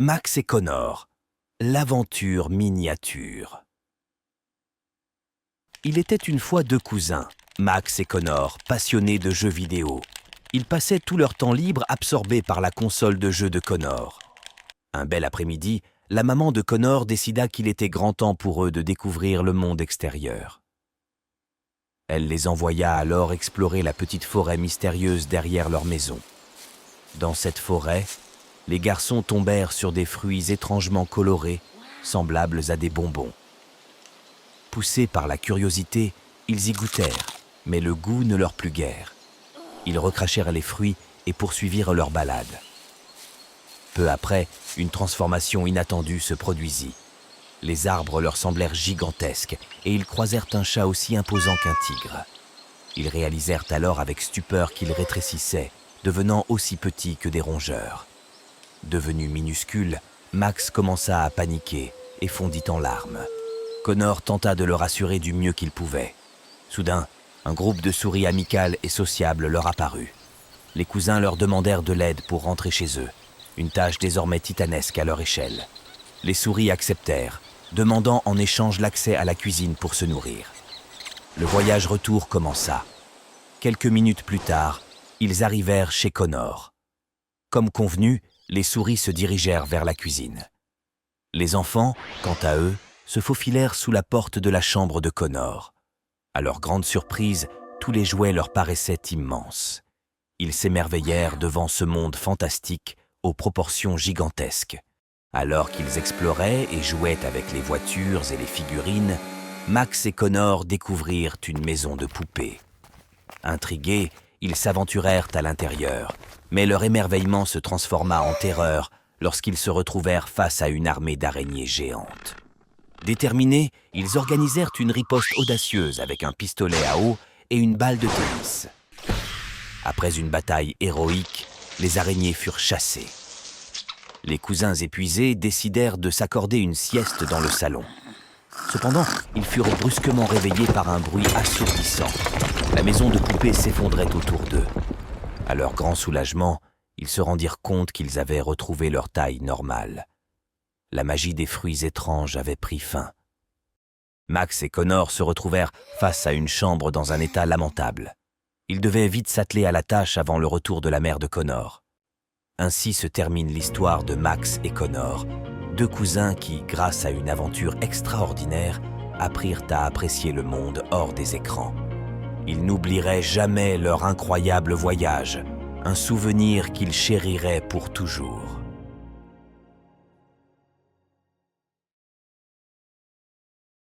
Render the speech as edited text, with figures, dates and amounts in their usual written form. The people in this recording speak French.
Max et Connor, l'aventure miniature. Il était une fois deux cousins, Max et Connor, passionnés de jeux vidéo. Ils passaient tout leur temps libre absorbés par la console de jeux de Connor. Un bel après-midi, la maman de Connor décida qu'il était grand temps pour eux de découvrir le monde extérieur. Elle les envoya alors explorer la petite forêt mystérieuse derrière leur maison. Dans cette forêt, les garçons tombèrent sur des fruits étrangement colorés, semblables à des bonbons. Poussés par la curiosité, ils y goûtèrent, mais le goût ne leur plut guère. Ils recrachèrent les fruits et poursuivirent leur balade. Peu après, une transformation inattendue se produisit. Les arbres leur semblèrent gigantesques et ils croisèrent un chat aussi imposant qu'un tigre. Ils réalisèrent alors avec stupeur qu'ils rétrécissaient, devenant aussi petits que des rongeurs. Devenu minuscule, Max commença à paniquer et fondit en larmes. Connor tenta de le rassurer du mieux qu'il pouvait. Soudain, un groupe de souris amicales et sociables leur apparut. Les cousins leur demandèrent de l'aide pour rentrer chez eux, une tâche désormais titanesque à leur échelle. Les souris acceptèrent, demandant en échange l'accès à la cuisine pour se nourrir. Le voyage retour commença. Quelques minutes plus tard, ils arrivèrent chez Connor. Comme convenu, les souris se dirigèrent vers la cuisine. Les enfants, quant à eux, se faufilèrent sous la porte de la chambre de Connor. À leur grande surprise, tous les jouets leur paraissaient immenses. Ils s'émerveillèrent devant ce monde fantastique aux proportions gigantesques. Alors qu'ils exploraient et jouaient avec les voitures et les figurines, Max et Connor découvrirent une maison de poupées. Intrigués, ils s'aventurèrent à l'intérieur, mais leur émerveillement se transforma en terreur lorsqu'ils se retrouvèrent face à une armée d'araignées géantes. Déterminés, ils organisèrent une riposte audacieuse avec un pistolet à eau et une balle de tennis. Après une bataille héroïque, les araignées furent chassées. Les cousins épuisés décidèrent de s'accorder une sieste dans le salon. Cependant, ils furent brusquement réveillés par un bruit assourdissant. La maison de poupées s'effondrait autour d'eux. À leur grand soulagement, ils se rendirent compte qu'ils avaient retrouvé leur taille normale. La magie des fruits étranges avait pris fin. Max et Connor se retrouvèrent face à une chambre dans un état lamentable. Ils devaient vite s'atteler à la tâche avant le retour de la mère de Connor. Ainsi se termine l'histoire de Max et Connor, deux cousins qui, grâce à une aventure extraordinaire, apprirent à apprécier le monde hors des écrans. Ils n'oublieraient jamais leur incroyable voyage, un souvenir qu'ils chériraient pour toujours.